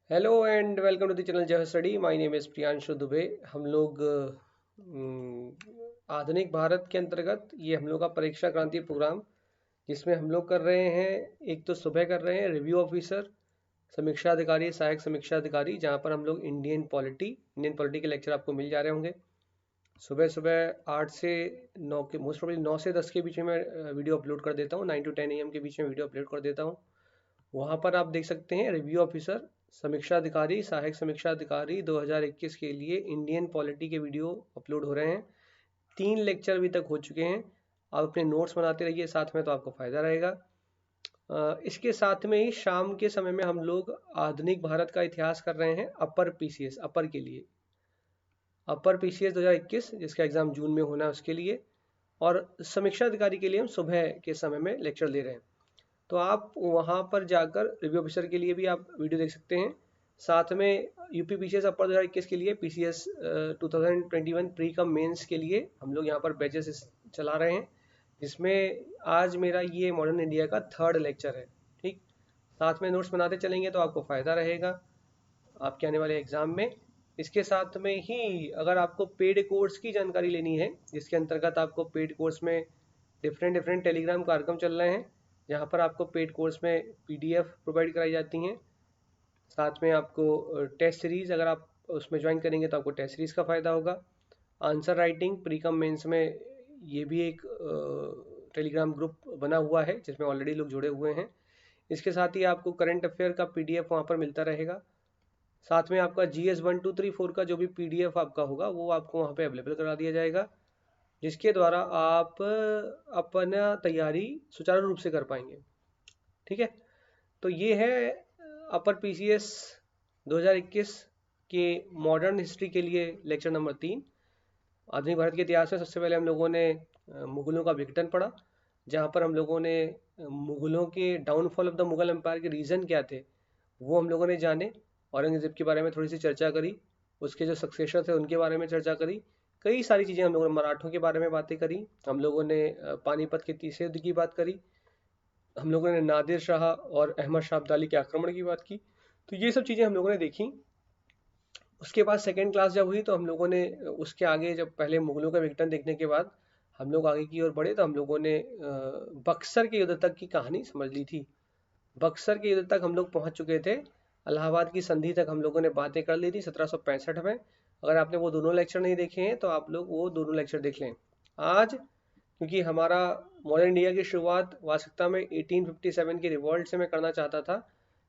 Hello and welcome to the channel Jai study. My name is Priyanshu Dubey. हम लोग आधुनिक भारत के अंतर्गत ये हम लोग का परीक्षा क्रांति प्रोग्राम, जिसमें हम लोग कर रहे हैं, एक तो सुबह कर रहे हैं रिव्यू ऑफिसर, समीक्षा अधिकारी, सहायक समीक्षा अधिकारी, जहाँ पर हम लोग इंडियन पॉलिटी के लेक्चर आपको मिल जा रहे होंगे। सुबह सुबह 8 से 9 के, मोस्ट प्रोबेबली 9 से 10 के बीच में मैं वीडियो अपलोड कर देता हूँ। 9 to 10 AM के बीच में वीडियो अपलोड कर देता हूँ। वहाँ पर आप देख सकते हैं रिव्यू ऑफिसर, समीक्षा अधिकारी, सहायक समीक्षा अधिकारी 2021 के लिए इंडियन पॉलिटी के वीडियो अपलोड हो रहे हैं। 3 लेक्चर अभी तक हो चुके हैं। आप अपने नोट्स बनाते रहिए साथ में, तो आपको फ़ायदा रहेगा। इसके साथ में ही शाम के समय में हम लोग आधुनिक भारत का इतिहास कर रहे हैं अपर पीसीएस, अपर के लिए अपर पीसीएस 2021, जिसका एग्ज़ाम जून में होना है उसके लिए। और समीक्षा अधिकारी के लिए हम सुबह के समय में लेक्चर ले रहे हैं। तो आप वहाँ पर जाकर रिव्यू ऑफिसर के लिए भी आप वीडियो देख सकते हैं। साथ में यूपी पीसीएस अपर 2021 के लिए, पीसीएस 2021 प्री कम मेंस के लिए हम लोग यहाँ पर बैचेस चला रहे हैं, जिसमें आज मेरा ये मॉडर्न इंडिया का 3rd लेक्चर है। ठीक, साथ में नोट्स बनाते चलेंगे तो आपको फ़ायदा रहेगा आपके आने वाले एग्ज़ाम में। इसके साथ में ही अगर आपको पेड कोर्स की जानकारी लेनी है, जिसके अंतर्गत आपको पेड कोर्स में डिफरेंट टेलीग्राम कार्यक्रम चल रहे हैं, जहाँ पर आपको पेड कोर्स में पीडीएफ प्रोवाइड कराई जाती हैं। साथ में आपको टेस्ट सीरीज़, अगर आप उसमें ज्वाइन करेंगे तो आपको टेस्ट सीरीज़ का फ़ायदा होगा। Answer writing pre cum mains में ये भी एक टेलीग्राम ग्रुप बना हुआ है, जिसमें ऑलरेडी लोग जुड़े हुए हैं। इसके साथ ही आपको करंट अफेयर का पीडीएफ वहाँ पर मिलता रहेगा। साथ में आपका जीएस 1 2 3 4 का जो भी पीडीएफ आपका होगा वो आपको वहाँ पे अवेलेबल करा दिया जाएगा, जिसके द्वारा आप अपना तैयारी सुचारू रूप से कर पाएंगे। ठीक है, तो ये है अपर पीसीएस 2021 के मॉडर्न हिस्ट्री के लिए लेक्चर नंबर 3। आधुनिक भारत के इतिहास में सबसे पहले हम लोगों ने मुगलों का विघटन पढ़ा, जहाँ पर हम लोगों ने मुगलों के downfall of the Mughal empire के रीज़न क्या थे वो हम लोगों ने जाने। औरंगज़ेब के बारे में थोड़ी सी चर्चा करी, उसके जो सक्सेसर थे उनके बारे में चर्चा करी, कई सारी चीज़ें हम लोगों ने, मराठों के बारे में बातें करी, हम लोगों ने पानीपत के तीसरे युद्ध की बात करी, हम लोगों ने नादिर शाह और अहमद शाह अब्दाली के आक्रमण की बात की। तो ये सब चीज़ें हम लोगों ने देखी। उसके बाद सेकेंड क्लास जब हुई तो हम लोगों ने उसके आगे, जब पहले मुगलों का विघटन देखने के बाद हम लोग आगे की ओर बढ़े, तो हम लोगों ने बक्सर के युद्ध तक की कहानी समझ ली थी। बक्सर के युद्ध तक हम लोग पहुंच चुके थे, इलाहाबाद की संधि तक हम लोगों ने बातें कर ली थी 1765 में। अगर आपने वो दोनों लेक्चर नहीं देखे हैं तो आप लोग वो दोनों लेक्चर देख लें आज, क्योंकि हमारा मॉडर्न इंडिया की शुरुआत वास्तविकता में 1857 की रिवॉल्ट से मैं करना चाहता था,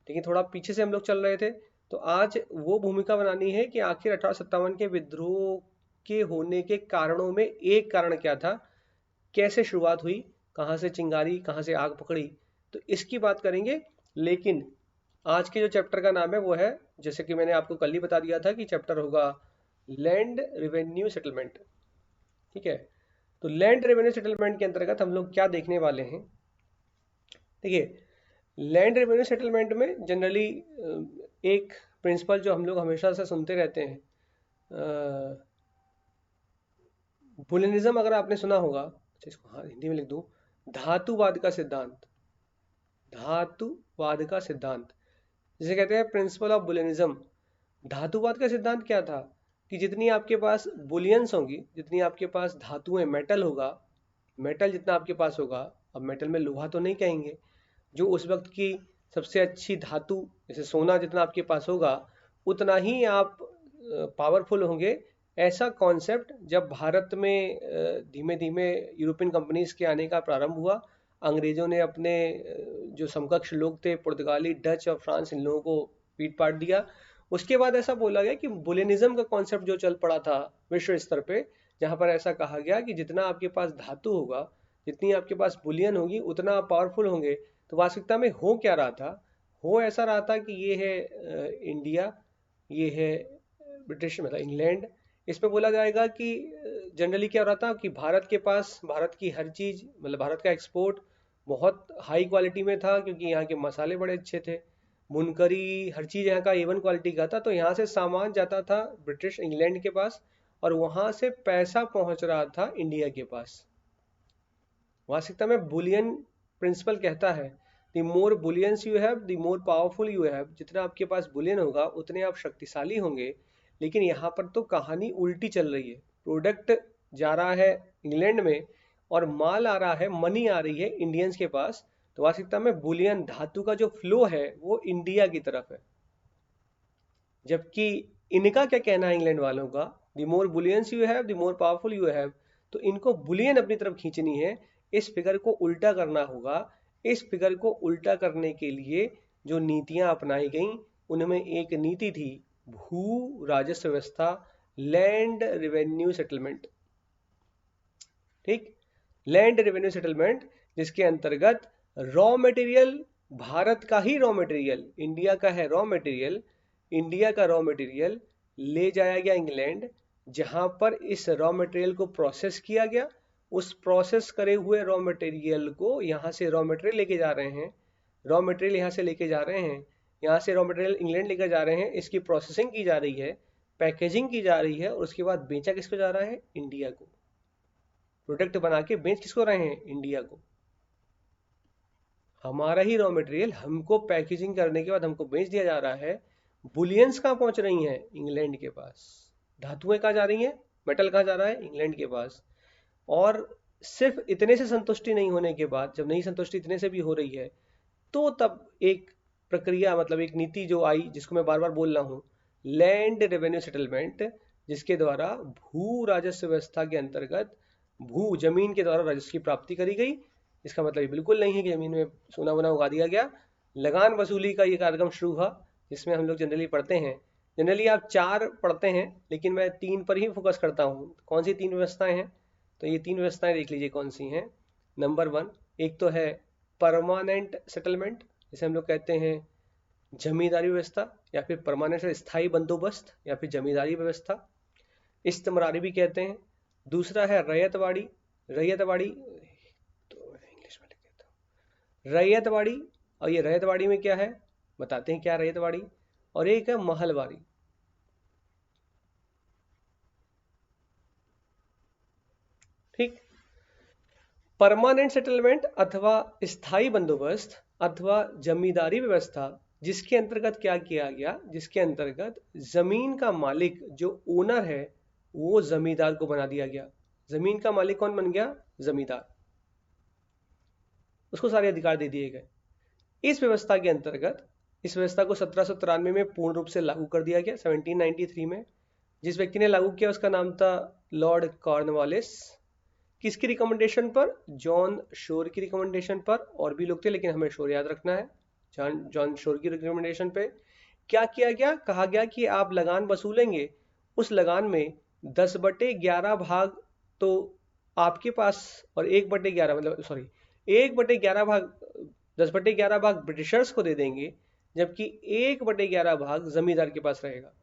लेकिन थोड़ा पीछे से हम लोग चल रहे थे। तो आज वो भूमिका बनानी है कि आखिर 1857 के विद्रोह के होने के कारणों में एक कारण क्या था, कैसे शुरुआत हुई, कहाँ से चिंगारी, कहाँ से आग पकड़ी, तो इसकी बात करेंगे। लेकिन आज के जो चैप्टर का नाम है वो है, जैसे कि मैंने आपको कल ही बता दिया था कि चैप्टर होगा लैंड रेवेन्यू सेटलमेंट। ठीक है, तो लैंड रेवेन्यू सेटलमेंट के अंतर्गत हम लोग क्या देखने वाले हैं। देखिए, लैंड रेवेन्यू सेटलमेंट में जनरली एक प्रिंसिपल जो हम लोग हमेशा से सुनते रहते हैं, बुलिनिज्म, अगर आपने सुना होगा, अच्छा इसको हाँ हिंदी में लिख दूं, धातुवाद का सिद्धांत, धातुवाद का सिद्धांत जिसे कहते हैं प्रिंसिपल ऑफ बुलिनिज्म। धातुवाद का सिद्धांत क्या था कि जितनी आपके पास बुलियंस होंगी, जितनी आपके पास धातुएं, मेटल होगा, मेटल जितना आपके पास होगा, अब मेटल में लोहा तो नहीं कहेंगे, जो उस वक्त की सबसे अच्छी धातु, जैसे सोना जितना आपके पास होगा उतना ही आप पावरफुल होंगे। ऐसा कॉन्सेप्ट जब भारत में धीमे धीमे यूरोपियन कंपनीज के आने का प्रारंभ हुआ, अंग्रेजों ने अपने जो समकक्ष लोग थे, पुर्तगाली, डच और फ्रांस, इन लोगों को पीट पाट दिया। उसके बाद ऐसा बोला गया कि बुलियनिज्म का कॉन्सेप्ट जो चल पड़ा था विश्व स्तर पे, जहाँ पर ऐसा कहा गया कि जितना आपके पास धातु होगा, जितनी आपके पास बुलियन होगी, उतना आप पावरफुल होंगे। तो वास्तविकता में हो क्या रहा था, हो ऐसा रहा था कि ये है इंडिया, ये है ब्रिटिश, मतलब इंग्लैंड। इसमें बोला जाएगा कि जनरली क्या हो रहा था कि भारत के पास, भारत की हर चीज़, मतलब भारत का एक्सपोर्ट बहुत हाई क्वालिटी में था, क्योंकि यहाँ के मसाले बड़े अच्छे थे, मुनकरी, हर चीज़ यहाँ का A1 क्वालिटी का था। तो यहाँ से सामान जाता था ब्रिटिश इंग्लैंड के पास, और वहाँ से पैसा पहुँच रहा था इंडिया के पास। वास्तविकता में बुलियन प्रिंसिपल कहता है the more bullions you have the more powerful you have, जितना आपके पास बुलियन होगा उतने आप शक्तिशाली होंगे। लेकिन यहाँ पर तो कहानी उल्टी चल रही है, प्रोडक्ट जा रहा है इंग्लैंड में और माल आ रहा है, मनी आ रही है इंडियंस के पास, तो वास्तविकता में बुलियन धातु का जो फ्लो है वो इंडिया की तरफ है। जबकि इनका क्या कहना है इंग्लैंड वालों का, the more bullions you have the more powerful you have, तो इनको बुलियन अपनी तरफ खींचनी है, इस फिगर को उल्टा करना होगा। इस फिगर को उल्टा करने के लिए जो नीतियां अपनाई गई उनमें एक नीति थी भू राजस्व व्यवस्था, लैंड रेवेन्यू सेटलमेंट। ठीक, लैंड रेवेन्यू सेटलमेंट, जिसके अंतर्गत रॉ मटेरियल, भारत का ही रॉ मटेरियल, इंडिया का है रॉ मटेरियल, इंडिया का रॉ मटेरियल ले जाया गया इंग्लैंड, जहां पर इस रॉ मटेरियल को प्रोसेस किया गया। उस प्रोसेस करे हुए रॉ मटेरियल को यहाँ से रॉ मटेरियल लेके जा रहे हैं, रॉ मटेरियल यहाँ से लेके जा रहे हैं, यहाँ से रॉ मटेरियल इंग्लैंड लेकर जा रहे हैं, इसकी प्रोसेसिंग की जा रही है, पैकेजिंग की जा रही है और उसके बाद बेचा किसको जा रहा है, इंडिया को। प्रोडक्ट बना के बेच किसको रहे हैं, इंडिया को। हमारा ही रॉ मटेरियल हमको पैकेजिंग करने के बाद हमको बेच दिया जा रहा है। बुलियंस कहाँ पहुंच रही हैं, इंग्लैंड के पास। धातुएं कहाँ जा रही हैं, मेटल कहाँ जा रहा है, इंग्लैंड के पास। और सिर्फ इतने से संतुष्टि नहीं होने के बाद, जब नहीं संतुष्टि इतने से भी हो रही है, तो तब एक प्रक्रिया, मतलब एक नीति जो आई, जिसको मैं बार बार बोल रहा हूँ, लैंड रेवेन्यू सेटलमेंट, जिसके द्वारा भू राजस्व व्यवस्था के अंतर्गत भू जमीन के द्वारा राजस्व की प्राप्ति करी गई। इसका मतलब ये बिल्कुल नहीं है कि जमीन में सोना वोना उगा दिया गया। लगान वसूली का ये कार्यक्रम शुरू हुआ, जिसमें हम लोग जनरली पढ़ते हैं, जनरली आप 4 पढ़ते हैं, लेकिन मैं 3 पर ही फोकस करता हूँ। कौन सी 3 व्यवस्थाएं हैं, तो ये 3 व्यवस्थाएं देख लीजिए कौन सी हैं। नंबर 1, एक तो है परमानेंट सेटलमेंट, जिसे हम लोग कहते हैं जमींदारी व्यवस्था, या फिर परमानेंट स्थायी बंदोबस्त, या फिर जमींदारी व्यवस्था, इस्तिमरारी भी कहते हैं। दूसरा है रैयतवाड़ी, रैयतवाड़ी तो इंग्लिश में लिख देता हूँ, रैयतवाड़ी। और ये रैयतवाड़ी में क्या है बताते हैं, क्या रैयतवाड़ी। और एक है महलवाड़ी। ठीक, परमानेंट सेटलमेंट अथवा स्थायी बंदोबस्त अथवा जमींदारी व्यवस्था, जिसके अंतर्गत क्या किया गया, जिसके अंतर्गत जमीन का मालिक जो ओनर है वो जमींदार को बना दिया गया। जमीन का मालिक कौन बन गया, जमींदार, उसको सारे अधिकार दे दिए गए। इस व्यवस्था के अंतर्गत, इस व्यवस्था को 1793 में पूर्ण रूप से लागू कर दिया गया, 1793 में। जिस व्यक्ति ने लागू किया उसका नाम था लॉर्ड कॉर्नवालिस। किसकी रिकमेंडेशन पर, जॉन शोर की रिकमेंडेशन पर। और भी लोग थे लेकिन हमें शोर याद रखना है। जॉन शोर की रिकमेंडेशन पे क्या किया गया, कहा गया कि आप लगान वसूलेंगे, उस लगान में 10/11 भाग तो आपके पास और 1/11 मतलब सॉरी 1/11 भाग 10/11 भाग ब्रिटिशर्स को दे देंगे, जबकि 1/11 भाग जमींदार के पास रहेगा।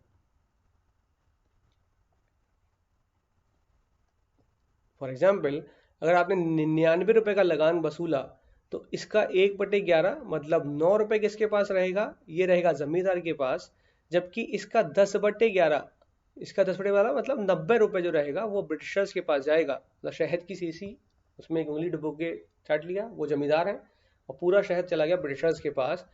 फॉर एग्जाम्पल, अगर आपने 99 रुपए का लगान वसूला तो इसका 1/11 मतलब 9 रुपए किसके पास रहेगा, ये रहेगा जमींदार के पास। जबकि इसका 10/11, इसका 10/11 मतलब 90 रुपए जो रहेगा वो ब्रिटिशर्स के पास जाएगा। मतलब शहद की शीशी, उसमें एक उंगली डुबो के चाट लिया, वो जमींदार है, और पूरा शहद चला गया ब्रिटिशर्स के पास।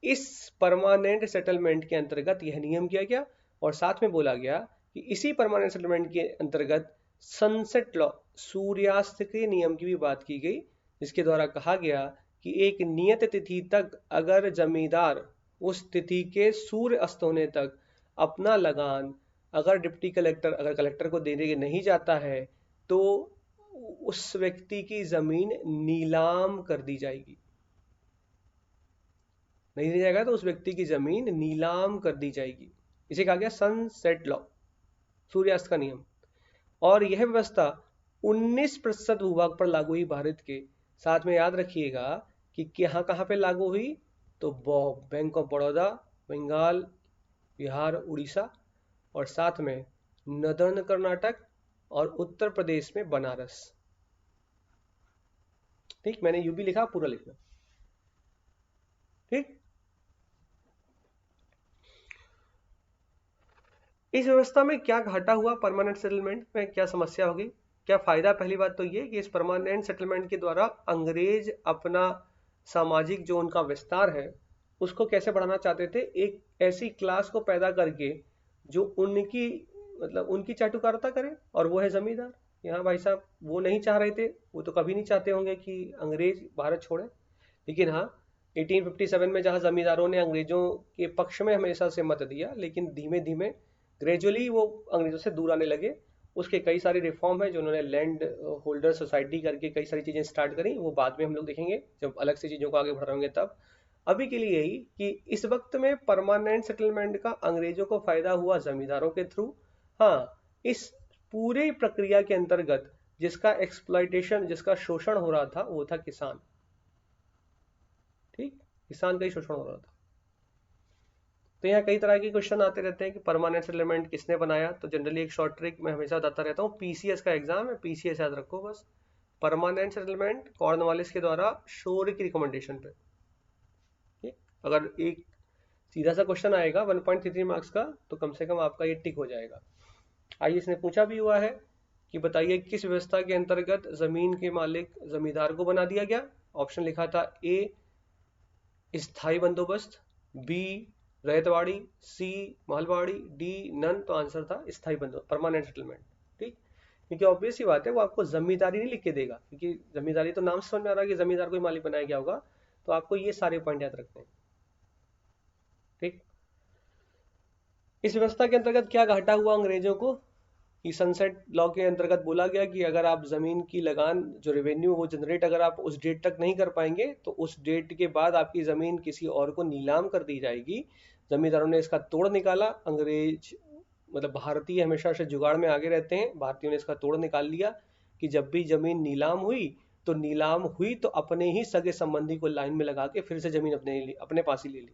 इस परमानेंट सेटलमेंट के अंतर्गत यह नियम किया गया, और साथ में बोला गया कि इसी परमानेंट सेटलमेंट के अंतर्गत सनसेट लॉ, सूर्यास्त के नियम की भी बात की गई, जिसके द्वारा कहा गया कि एक नियत तिथि तक अगर जमींदार उस तिथि के सूर्य अस्त होने तक अपना लगान अगर डिप्टी कलेक्टर, अगर कलेक्टर को देने नहीं जाता है, तो उस व्यक्ति की जमीन नीलाम कर दी जाएगी। नहीं दिया जाएगा तो उस व्यक्ति की जमीन नीलाम कर दी जाएगी। इसे कहा गया सनसेट लॉ, सूर्यास्त का नियम। और यह व्यवस्था 19% भूभाग पर लागू हुई भारत के। साथ में याद रखिएगा कि कहाँ कहाँ पे लागू हुई, तो बैंक ऑफ बड़ौदा, बंगाल, बिहार, उड़ीसा, और साथ में नदर्न कर्नाटक और उत्तर प्रदेश में बनारस। ठीक, मैंने यूपी लिखा, पूरा लिखना। ठीक, इस व्यवस्था में क्या घाटा हुआ, परमानेंट सेटलमेंट में क्या समस्या होगी, क्या फायदा। पहली बात तो ये कि इस परमानेंट सेटलमेंट के द्वारा अंग्रेज अपना सामाजिक जो उनका विस्तार है उसको कैसे बढ़ाना चाहते थे, एक ऐसी क्लास को पैदा करके जो उनकी मतलब उनकी चाटुकारिता करे, और वो है जमींदार। यहाँ भाई साहब वो नहीं चाह रहे थे, वो तो कभी नहीं चाहते होंगे कि अंग्रेज भारत छोड़े, लेकिन हाँ 1857 में जहाँ जमींदारों ने अंग्रेजों के पक्ष में हमेशा से मत दिया, लेकिन धीमे धीमे ग्रेजुअली वो अंग्रेजों से दूर आने लगे। उसके कई सारी रिफॉर्म है जो उन्होंने लैंड होल्डर सोसाइटी करके कई सारी चीजें स्टार्ट करी, वो बाद में हम लोग देखेंगे जब अलग से चीजों को आगे बढ़ रहे होंगे तब। अभी के लिए यही कि इस वक्त में परमानेंट सेटलमेंट का अंग्रेजों को फायदा हुआ जमींदारों के थ्रू। हाँ, इस पूरी प्रक्रिया के अंतर्गत जिसका एक्सप्लॉइटेशन, जिसका शोषण हो रहा था वो था किसान। ठीक, किसान का ही शोषण हो रहा था। तो यहाँ कई तरह के क्वेश्चन आते रहते हैं कि परमानेंट सेटलमेंट किसने बनाया, तो जनरली एक शॉर्ट ट्रिक मैं हमेशा बताता रहता हूँ, पीसीएस का एग्जाम है, पीसीएस याद रखो बस। परमानेंट सेटलमेंट कॉर्नवालिस के द्वारा शोर की रिकमेंडेशन पे। ठीक, अगर एक सीधा सा क्वेश्चन आएगा 1.33 मार्क्स का तो कम से कम आपका ये टिक हो जाएगा। आइए, इसने पूछा भी हुआ है कि बताइए किस व्यवस्था के अंतर्गत जमीन के मालिक जमींदार को बना दिया गया। ऑप्शन लिखा था ए स्थायी बंदोबस्त, बी रैयतवाड़ी, सी महलवाड़ी, डी नन। तो आंसर था स्थायी बंदोबस्त, परमानेंट सेटलमेंट। ठीक, क्योंकि ऑब्वियस ही बात है वो आपको जमींदारी नहीं लिख के देगा, क्योंकि जमींदारी तो नाम से समझ में आ रहा है कि जमींदार को ही मालिक बनाया गया होगा, तो आपको ये सारे पॉइंट याद रखने हैं। ठीक, इस व्यवस्था के अंतर्गत क्या घाटा हुआ अंग्रेजों को, कि सनसेट लॉ के अंतर्गत बोला गया कि अगर आप जमीन की लगान जो रेवेन्यू वो जनरेट अगर आप उस डेट तक नहीं कर पाएंगे तो उस डेट के बाद आपकी जमीन किसी और को नीलाम कर दी जाएगी। जमींदारों ने इसका तोड़ निकाला। अंग्रेज मतलब भारतीय हमेशा से जुगाड़ में आगे रहते हैं, भारतीयों ने इसका तोड़ निकाल लिया कि जब भी जमीन नीलाम हुई तो नीलाम हुई तो अपने ही सगे संबंधी को लाइन में लगा के फिर से जमीन अपने पास ही ले ली,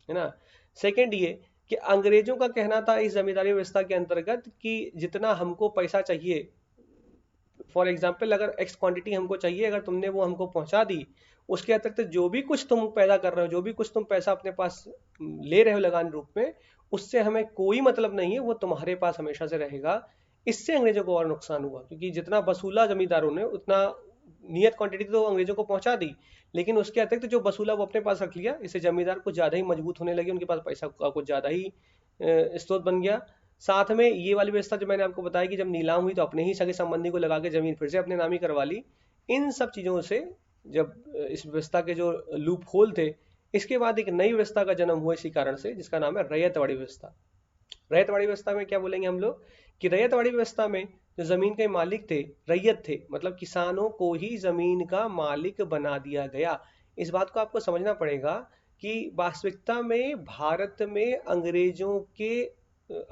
है ना। सेकेंड ये कि अंग्रेजों का कहना था इस जमींदारी व्यवस्था के अंतर्गत कि जितना हमको पैसा चाहिए, फॉर एग्जाम्पल अगर एक्स क्वांटिटी हमको चाहिए, अगर तुमने वो हमको पहुंचा दी, उसके अतिरिक्त जो भी कुछ तुम पैदा कर रहे हो, जो भी कुछ तुम पैसा अपने पास ले रहे हो लगान रूप में, उससे हमें कोई मतलब नहीं है, वो तुम्हारे पास हमेशा से रहेगा। इससे अंग्रेजों को और नुकसान हुआ, क्योंकि जितना वसूला जमींदारों ने उतना नियत क्वांटिटी तो अंग्रेजों को पहुंचा दी, लेकिन उसके अतिरिक्त जो वसूला वो अपने पास रख लिया। इससे जमींदार कुछ ज्यादा ही मजबूत होने लगे, उनके पास पैसा का कुछ ज्यादा ही स्रोत बन गया। साथ में ये वाली व्यवस्था जो मैंने आपको बताया कि जब नीलाम हुई तो अपने ही सगे संबंधी को लगा के जमीन फिर से अपने नाम ही करवा ली। इन सब चीजों से जब इस व्यवस्था के जो लूप होल थे, इसके बाद एक नई व्यवस्था का जन्म हुआ इसी कारण से, जिसका नाम है रैयतवाड़ी व्यवस्था। रैयतवाड़ी व्यवस्था में क्या बोलेंगे हम लोग कि रैयतवाड़ी व्यवस्था में जो जमीन के मालिक थे रैयत थे, मतलब किसानों को ही जमीन का मालिक बना दिया गया। इस बात को आपको समझना पड़ेगा कि वास्तविकता में भारत में अंग्रेजों के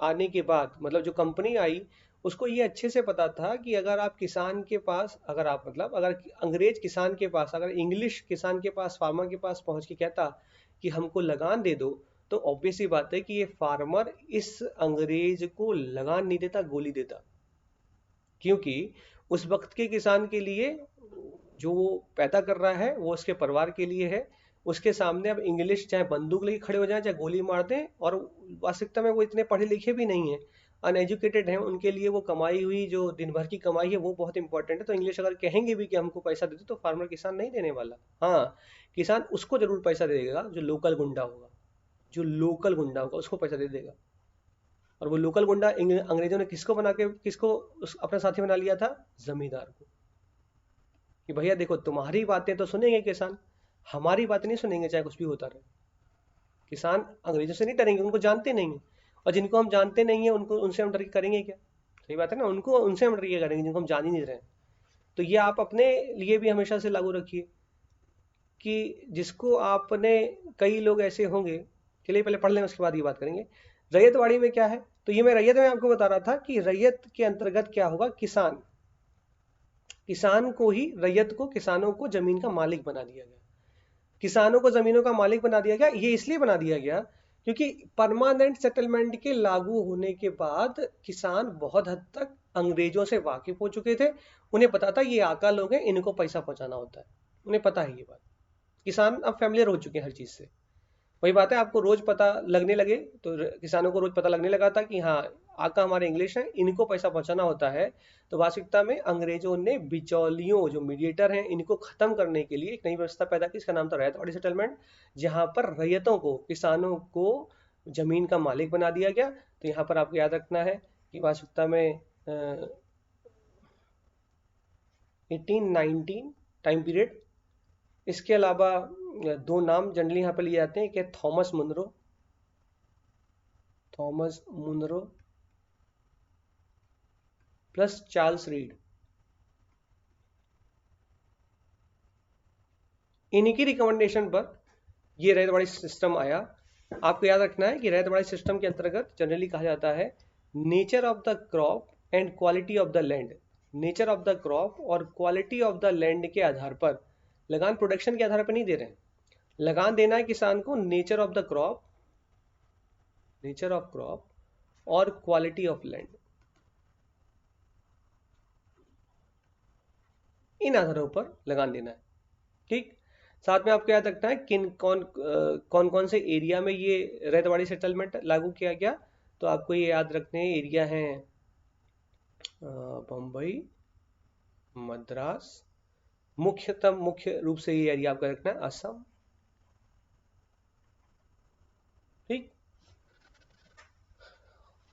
आने के बाद मतलब जो कंपनी आई उसको ये अच्छे से पता था कि अगर आप किसान के पास, अगर आप मतलब अगर अंग्रेज किसान के पास, अगर इंग्लिश किसान के पास, फार्मर के पास पहुंच के कहता कि हमको लगान दे दो, तो ऑब्वियस ही बात है कि ये फार्मर इस अंग्रेज को लगान नहीं देता, गोली देता। क्योंकि उस वक्त के किसान के लिए जो वो पैदा कर रहा है वो उसके परिवार के लिए है। उसके सामने अब इंग्लिश चाहे बंदूक लेके खड़े हो जाए चाहे गोली मार दें, और वास्तविकता में वो इतने पढ़े लिखे भी नहीं है, अनएजुकेटेड हैं, उनके लिए वो कमाई हुई जो दिन भर की कमाई है वो बहुत इंपॉर्टेंट है। तो इंग्लिश अगर कहेंगे भी कि हमको पैसा दे दो तो फार्मर किसान नहीं देने वाला। हाँ, किसान उसको जरूर पैसा दे देगा जो लोकल गुंडा होगा, जो लोकल गुंडा होगा उसको पैसा दे देगा। और वो लोकल गुंडा अंग्रेजों ने किसको बना के किसको अपना साथी बना लिया था, जमींदार को। कि भैया देखो तुम्हारी बातें तो सुनेंगे किसान, हमारी बातें नहीं सुनेंगे चाहे कुछ भी होता रहे। किसान अंग्रेजों से नहीं डरेंगे, उनको जानते नहीं है, और जिनको हम जानते नहीं है उनको उनसे हम डर के करेंगे क्या। सही बात है ना, उनको उनसे हम डर के करेंगे जिनको हम जान ही नहीं रहे। तो ये आप अपने लिए भी हमेशा से लागू रखिए कि जिसको आपने, कई लोग ऐसे होंगे, चलिए पहले पढ़ लें उसके बाद ये बात करेंगे। रैयतवाड़ी में क्या है, तो ये मैं रैयत में आपको बता रहा था कि रैयत के अंतर्गत क्या होगा, किसान, किसान को ही, रैयत को, किसानों को जमीन का मालिक बना दिया गया। किसानों को जमीनों का मालिक बना दिया गया, ये इसलिए बना दिया गया क्योंकि परमानेंट सेटलमेंट के लागू होने के बाद किसान बहुत हद तक अंग्रेजों से वाकिफ हो चुके थे। उन्हें पता था ये आका लोग हैं, इनको पैसा पहुंचाना होता है, उन्हें पता है ये बात। किसान अब फैमिलियर हो चुके हैं हर चीज से। वही बात है, आपको रोज पता लगने लगे, तो किसानों को रोज पता लगने लगा था कि हाँ आका हमारे इंग्लिश है, इनको पैसा पहुंचाना होता है। तो वास्तविकता में अंग्रेजों ने बिचौलियों, जो मीडिएटर हैं, इनको खत्म करने के लिए एक नई व्यवस्था पैदा की, इसका नाम था रैयतवाड़ी सेटलमेंट, जहां पर रैयतों को, किसानों को जमीन का मालिक बना दिया गया। तो यहाँ पर आपको याद रखना है कि वास्तविकता में 1819 टाइम पीरियड। इसके अलावा दो नाम जनरली यहाँ पर लिए जाते हैं कि Thomas Munro, Thomas Munro plus Charles Reid. इनकी रिकमेंडेशन पर ये रैयतवाड़ी सिस्टम आया। आपको याद रखना है कि रैयतवाड़ी सिस्टम के अंतर्गत जनरली कहा जाता है nature of the crop and quality of the land. Nature of the crop और क्वालिटी ऑफ द लैंड के आधार पर, लगान प्रोडक्शन के आधार पर नहीं दे रहे हैं, लगान देना है किसान को nature of the crop, nature of crop और क्वालिटी ऑफ लैंड, इन आधारों पर लगान देना है। ठीक, साथ में आपको याद रखना है किन कौन कौन से एरिया में ये रैयतवाड़ी सेटलमेंट लागू किया गया। तो आपको ये याद रखने एरिया हैं बम्बई, मद्रास, मुख्य रूप से ये एरिया आपका रखना है असम। ठीक,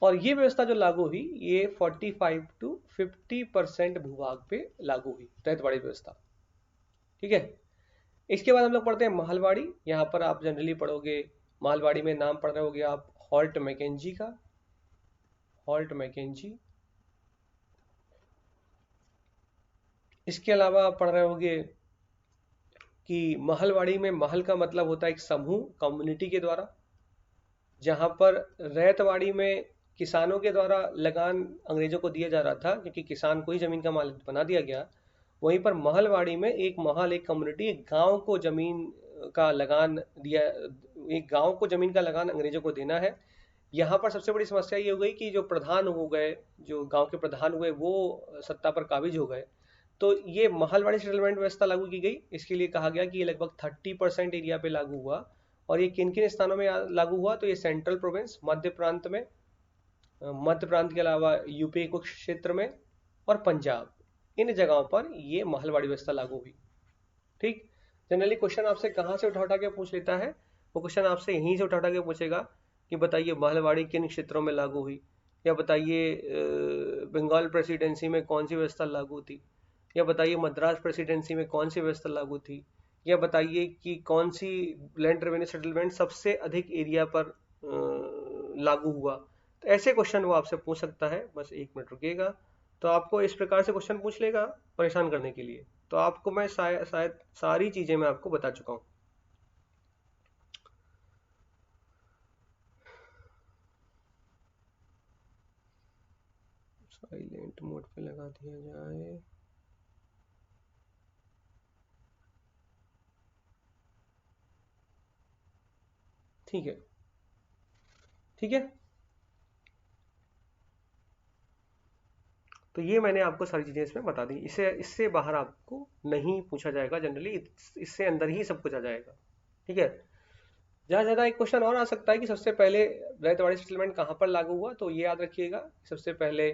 और ये व्यवस्था जो लागू हुई ये 45 to 50% भूभाग पे लागू हुई रैयतवाड़ी व्यवस्था। ठीक है, इसके बाद हम लोग पढ़ते हैं महलवाड़ी। यहाँ पर आप जनरली पढ़ोगे, महलवाड़ी में नाम पढ़ रहे होगे आप हॉल्ट मैकेंजी का, हॉल्ट मैकेंजी। इसके अलावा आप पढ़ रहे होगे कि महलवाड़ी में महल का मतलब होता है एक समूह, कम्युनिटी के द्वारा, जहां पर रैयतवाड़ी में किसानों के द्वारा लगान अंग्रेजों को दिया जा रहा था क्योंकि किसान को ही जमीन का मालिक बना दिया गया। वहीं पर महलवाड़ी में एक महल, एक कम्युनिटी, एक गांव को जमीन का लगान दिया, एक गांव को जमीन का लगान अंग्रेजों को देना है। यहाँ पर सबसे बड़ी समस्या ये हो गई कि जो प्रधान हो गए, जो गांव के प्रधान हुए, वो सत्ता पर काबिज हो गए। तो ये महलवाड़ी सेटलमेंट व्यवस्था लागू की गई। इसके लिए कहा गया कि ये लगभग 30% एरिया पे लागू हुआ। और ये किन किन स्थानों में लागू हुआ, तो ये सेंट्रल प्रोविंस, मध्य प्रांत में, मध्य प्रांत के अलावा यूपी कुछ क्षेत्र में और पंजाब, इन जगहों पर ये महलवाड़ी व्यवस्था लागू हुई। ठीक, जनरली क्वेश्चन आपसे कहाँ से उठा उठा के पूछ लेता है, वो क्वेश्चन आपसे यहीं से उठा उठा के पूछेगा कि बताइए महलवाड़ी किन क्षेत्रों में लागू हुई, या बताइए बंगाल प्रेसिडेंसी में कौन सी व्यवस्था लागू थी, या बताइए मद्रास प्रेसिडेंसी में कौन सी व्यवस्था लागू थी, या बताइए कि कौन सी लैंड रेवेन्यू सेटलमेंट सबसे अधिक एरिया पर लागू हुआ। तो ऐसे क्वेश्चन वो आपसे पूछ सकता है। बस 1 मिनट रुकिएगा। तो आपको इस प्रकार से क्वेश्चन पूछ लेगा परेशान करने के लिए। तो आपको मैं शायद सारी चीजें मैं आपको बता चुका हूँ। साइलेंट मोड पे लगा दिया जाए। ठीक है, ठीक है। तो ये मैंने आपको सारी चीजें इसमें बता दी। इससे इससे बाहर आपको नहीं पूछा जाएगा जनरली, इससे अंदर ही सब कुछ आ जाएगा। ठीक है, जहाँ ज्यादा एक क्वेश्चन और आ सकता है कि सबसे पहले रैयतवाड़ी सेटलमेंट कहाँ पर लागू हुआ। तो ये याद रखिएगा, सबसे पहले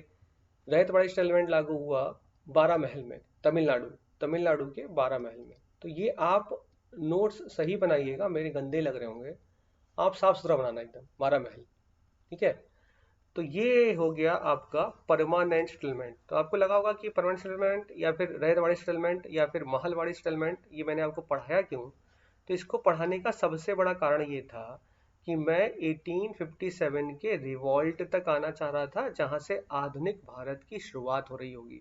रैयतवाड़ी सेटलमेंट लागू हुआ 12 महल में, तमिलनाडु, तमिलनाडु के 12 महल में। तो ये आप नोट्स सही बनाइएगा, मेरे गंदे लग रहे होंगे, आप साफ सुथरा बनाना एकदम 12 महल। ठीक है, तो ये हो गया आपका परमानेंट सेटलमेंट। तो आपको लगा होगा कि परमानेंट सेटलमेंट या फिर रैयतवाड़ी सेटलमेंट या फिर महलवाड़ी सेटलमेंट, ये मैंने आपको पढ़ाया क्यों। तो इसको पढ़ाने का सबसे बड़ा कारण ये था कि मैं 1857 के रिवॉल्ट तक आना चाह रहा था, जहां से आधुनिक भारत की शुरुआत हो रही होगी।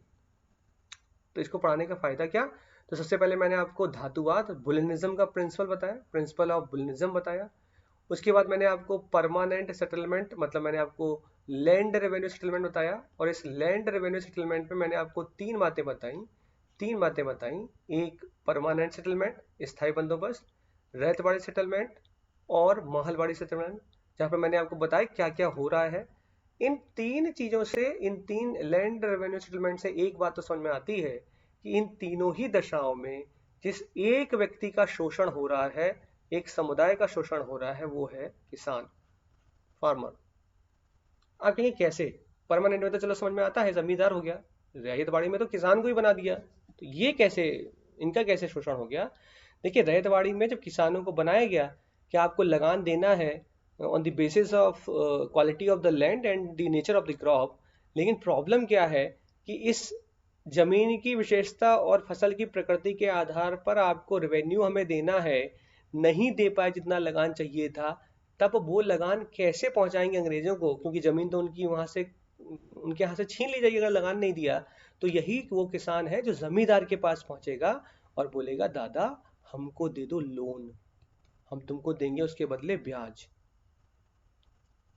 तो इसको पढ़ाने का फायदा क्या। तो सबसे पहले मैंने आपको धातुवाद, बुलिनिज्म का प्रिंसिपल बताया, प्रिंसिपल ऑफ बुलिनिज्म बताया। उसके बाद मैंने आपको परमानेंट सेटलमेंट, मतलब मैंने आपको लैंड रेवेन्यू सेटलमेंट बताया। और इस लैंड रेवेन्यू सेटलमेंट में मैंने आपको तीन बातें बताई। एक परमानेंट सेटलमेंट, स्थायी बंदोबस्त, रैयतवाड़ी सेटलमेंट और महलवाड़ी सेटलमेंट, जहाँ पर मैंने आपको बताया क्या क्या हो रहा है। इन तीन चीजों से, इन तीन लैंड रेवेन्यू सेटलमेंट से एक बात तो समझ में आती है कि इन तीनों ही दशाओं में जिस एक व्यक्ति का शोषण हो रहा है, एक समुदाय का शोषण हो रहा है, वो है किसान, फार्मर। आप कहेंगे कैसे? परमानेंट में तो चलो समझ में आता है, जमींदार हो गया, रैयतवाड़ी में तो किसान को ही बना दिया, तो ये कैसे, इनका कैसे शोषण हो गया? देखिए, रैयतवाड़ी में जब किसानों को बनाया गया कि आपको लगान देना है on the basis of quality of the land and the nature of the crop, लेकिन प्रॉब्लम क्या है कि इस जमीन की विशेषता और फसल की प्रकृति के आधार पर आपको रेवेन्यू हमें देना है, नहीं दे पाए जितना लगान चाहिए था, तब वो लगान कैसे पहुंचाएंगे अंग्रेजों को, क्योंकि जमीन तो उनकी वहां से, उनके यहाँ से छीन ली जाएगी अगर लगान नहीं दिया। तो यही वो किसान है जो जमींदार के पास पहुंचेगा और बोलेगा, दादा हमको दे दो लोन, हम तुमको देंगे उसके बदले ब्याज।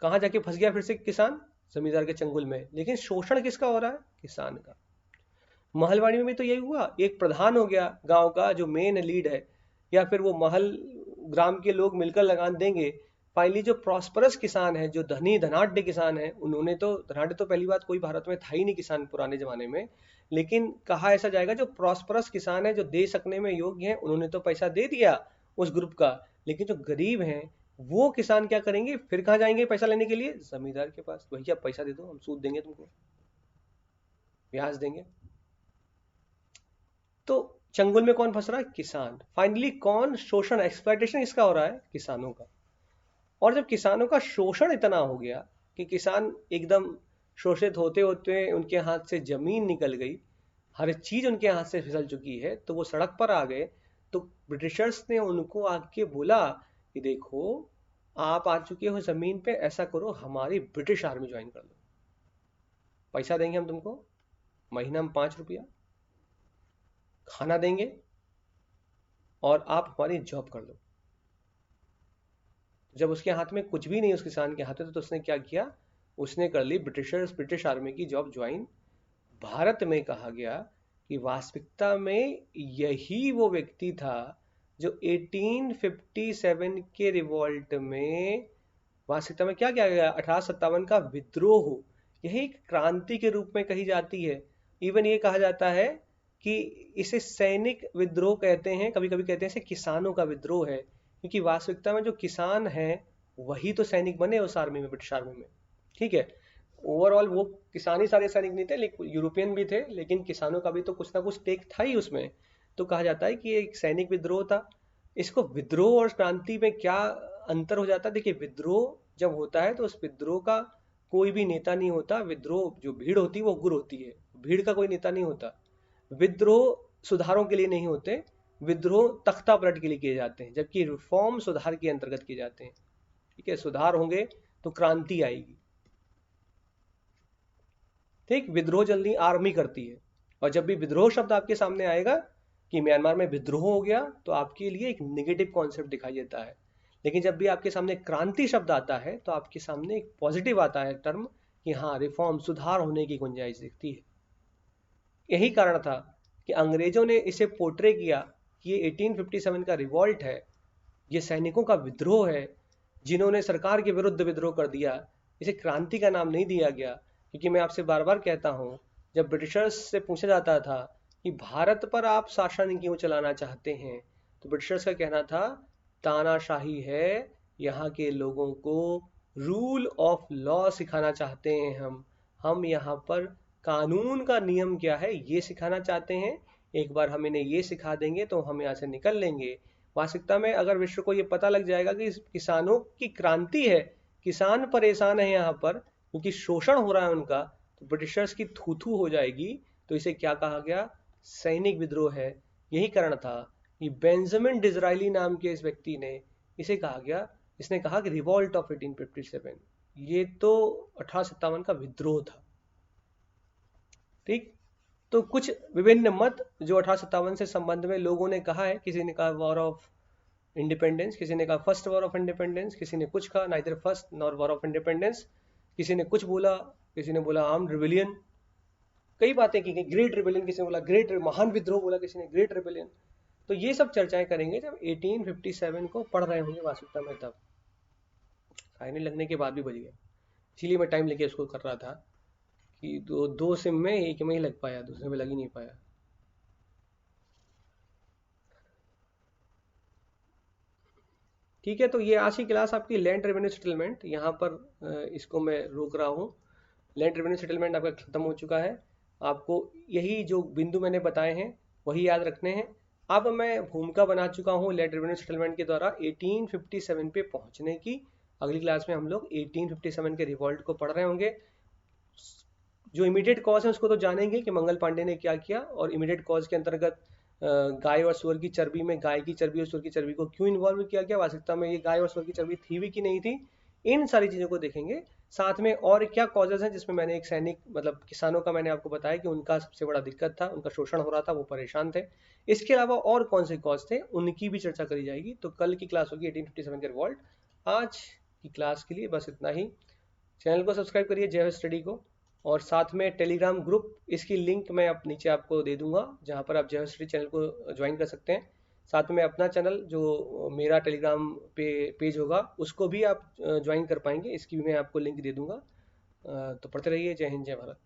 कहाँ जाके फंस गया फिर से किसान? जमींदार के चंगुल में। लेकिन शोषण किसका हो रहा है? किसान का। महलवाड़ी में भी तो यही हुआ, एक प्रधान हो गया गांव का जो मेन लीड है, या फिर वो महल ग्राम के लोग मिलकर लगान देंगे। फाइनली जो प्रॉस्परस किसान है, जो धनी धनाढ्य किसान है, उन्होंने तो, धनाढ्य तो पहली बात कोई भारत में था ही नहीं किसान पुराने जमाने में, लेकिन कहा ऐसा जाएगा जो प्रॉस्परस किसान है, जो दे सकने में योग्य है, उन्होंने तो पैसा दे दिया उस ग्रुप का। लेकिन जो गरीब हैं वो किसान क्या करेंगे? फिर कहाँ जाएंगे पैसा लेने के लिए? जमींदार के पास। भैया पैसा दे दो, हम सूद देंगे तुमको, ब्याज देंगे। तो चंगुल में कौन फंस रहा है? किसान। फाइनली कौन शोषण, एक्सप्लॉयटेशन किसका हो रहा है? किसानों का। और जब किसानों का शोषण इतना हो गया कि किसान एकदम शोषित होते होते उनके हाथ से जमीन निकल गई, हर चीज उनके हाथ से फिसल चुकी है, तो वो सड़क पर आ गए। तो ब्रिटिशर्स ने उनको आके बोला कि देखो, आप आ चुके हो जमीन पे, ऐसा करो हमारी ब्रिटिश आर्मी ज्वाइन कर लो, पैसा देंगे हम तुमको, महीना में 5 रुपया, खाना देंगे, और आप हमारी जॉब कर लो। जब उसके हाथ में कुछ भी नहीं, उस किसान के हाथ में, तो उसने क्या किया? उसने कर ली ब्रिटिश आर्मी की जॉब ज्वाइन। भारत में कहा गया कि वास्तविकता में यही वो व्यक्ति था जो 1857 के रिवॉल्ट में, वास्तविकता में क्या किया गया? 1857 का विद्रोह, यही एक क्रांति के रूप में कही जाती है। इवन ये कहा जाता है कि इसे सैनिक विद्रोह कहते हैं, कभी कभी कहते हैं इसे किसानों का विद्रोह है, क्योंकि वास्तविकता में जो किसान हैं वही तो सैनिक बने उस आर्मी में, ब्रिटिश आर्मी में। ठीक है, ओवरऑल वो किसान ही सारे सैनिक नहीं थे, लेकिन यूरोपियन भी थे, लेकिन किसानों का भी तो कुछ ना कुछ टेक था ही उसमें। तो कहा जाता है कि ये एक सैनिक विद्रोह था। इसको विद्रोह और क्रांति में क्या अंतर हो जाता है? देखिए, विद्रोह जब होता है तो उस विद्रोह का कोई भी नेता नहीं होता। विद्रोह जो भीड़ होती है वो उग्र होती है, भीड़ का कोई नेता नहीं होता। विद्रोह सुधारों के लिए नहीं होते, विद्रोह तख्ता पलट के लिए किए जाते हैं, जबकि रिफॉर्म सुधार के अंतर्गत किए जाते हैं। ठीक है, सुधार होंगे तो क्रांति आएगी। ठीक, विद्रोह जल्दी आर्मी करती है, और जब भी विद्रोह शब्द आपके सामने आएगा कि म्यांमार में विद्रोह हो गया, तो आपके लिए एक नेगेटिव कॉन्सेप्ट दिखाई देता है। लेकिन जब भी आपके सामने क्रांति शब्द आता है तो आपके सामने एक पॉजिटिव आता है टर्म, कि हाँ, रिफॉर्म, सुधार होने की गुंजाइश दिखती है। यही कारण था कि अंग्रेजों ने इसे पोर्ट्रे किया कि ये 1857 का रिवॉल्ट है, ये सैनिकों का विद्रोह है जिन्होंने सरकार के विरुद्ध विद्रोह कर दिया। इसे क्रांति का नाम नहीं दिया गया, क्योंकि मैं आपसे बार बार कहता हूँ, जब ब्रिटिशर्स से पूछा जाता था कि भारत पर आप शासन क्यों चलाना चाहते हैं, तो ब्रिटिशर्स का कहना था, तानाशाही है, यहाँ के लोगों को रूल ऑफ लॉ सिखाना चाहते हैं हम यहाँ पर कानून का नियम क्या है ये सिखाना चाहते हैं। एक बार हम इन्हें ये सिखा देंगे तो हम यहाँ से निकल लेंगे। वास्तविकता में अगर विश्व को ये पता लग जाएगा कि किसानों की क्रांति है, किसान परेशान है यहाँ पर क्योंकि शोषण हो रहा है उनका, तो ब्रिटिशर्स की थू थू हो जाएगी। तो इसे क्या कहा गया? सैनिक विद्रोह है। यही कारण था कि बेंजामिन डिज़रायली नाम के इस व्यक्ति ने इसे कहा गया, इसने कहा कि रिवॉल्ट ऑफ 1857, ये तो 1857 का विद्रोह था। ठीक, तो कुछ विभिन्न मत जो 1857 से संबंध में लोगों ने कहा है, किसी ने कहा वॉर ऑफ इंडिपेंडेंस, किसी ने कहा फर्स्ट वॉर ऑफ इंडिपेंडेंस, किसी ने कुछ कहा neither first nor war of independence, किसी ने कुछ बोला, किसी ने बोला आर्म्ड रिबेलियन, कई बातें की गई, ग्रेट रिबेलियन किसी ने बोला, ग्रेट महान विद्रोह बोला किसी ने, ग्रेट रिबेलियन। तो ये सब चर्चाएं करेंगे जब 1857 को पढ़ रहे होंगे वास्तविकता में, तब फाइनल लगने के बाद भी बज गया। इसीलिए मैं टाइम लेके उसको कर रहा था कि दो सिम में एक में ही लग पाया, दूसरे में लग ही नहीं पाया। ठीक है, तो ये आज की क्लास आपकी लैंड रेवेन्यू सेटलमेंट, यहाँ पर इसको मैं रोक रहा हूँ। लैंड रेवेन्यू सेटलमेंट आपका खत्म हो चुका है। आपको यही जो बिंदु मैंने बताए हैं वही याद रखने हैं। अब मैं भूमिका बना चुका हूँ लैंड रेवेन्यू सेटलमेंट के द्वारा 1857 पे पहुंचने की। अगली क्लास में हम लोग 1857 के रिवॉल्ट को पढ़ रहे होंगे। जो इमीडिएट कॉज है उसको तो जानेंगे कि मंगल पांडे ने क्या किया, और इमीडिएट कॉज के अंतर्गत गाय और सुअर की चर्बी में गाय की चर्बी और सुअर की चर्बी को क्यों इन्वॉल्व किया गया, वास्तविकता में ये गाय और सुअर की चर्बी थी भी कि नहीं थी, इन सारी चीज़ों को देखेंगे। साथ में और क्या कॉजेज हैं, जिसमें मैंने एक सैनिक मतलब किसानों का मैंने आपको बताया कि उनका सबसे बड़ा दिक्कत था, उनका शोषण हो रहा था, वो परेशान थे। इसके अलावा और कौन से कॉज थे उनकी भी चर्चा करी जाएगी। तो कल की क्लास होगी 1857 के रिवॉल्ट। आज की क्लास के लिए बस इतना ही। चैनल को सब्सक्राइब करिए जय स्टडी को, और साथ में टेलीग्राम ग्रुप, इसकी लिंक मैं आप नीचे आपको दे दूंगा, जहां पर आप जय स्टडी चैनल को ज्वाइन कर सकते हैं। साथ में अपना चैनल जो मेरा टेलीग्राम पेज होगा उसको भी आप ज्वाइन कर पाएंगे, इसकी भी मैं आपको लिंक दे दूंगा। तो पढ़ते रहिए। जय हिंद, जय भारत।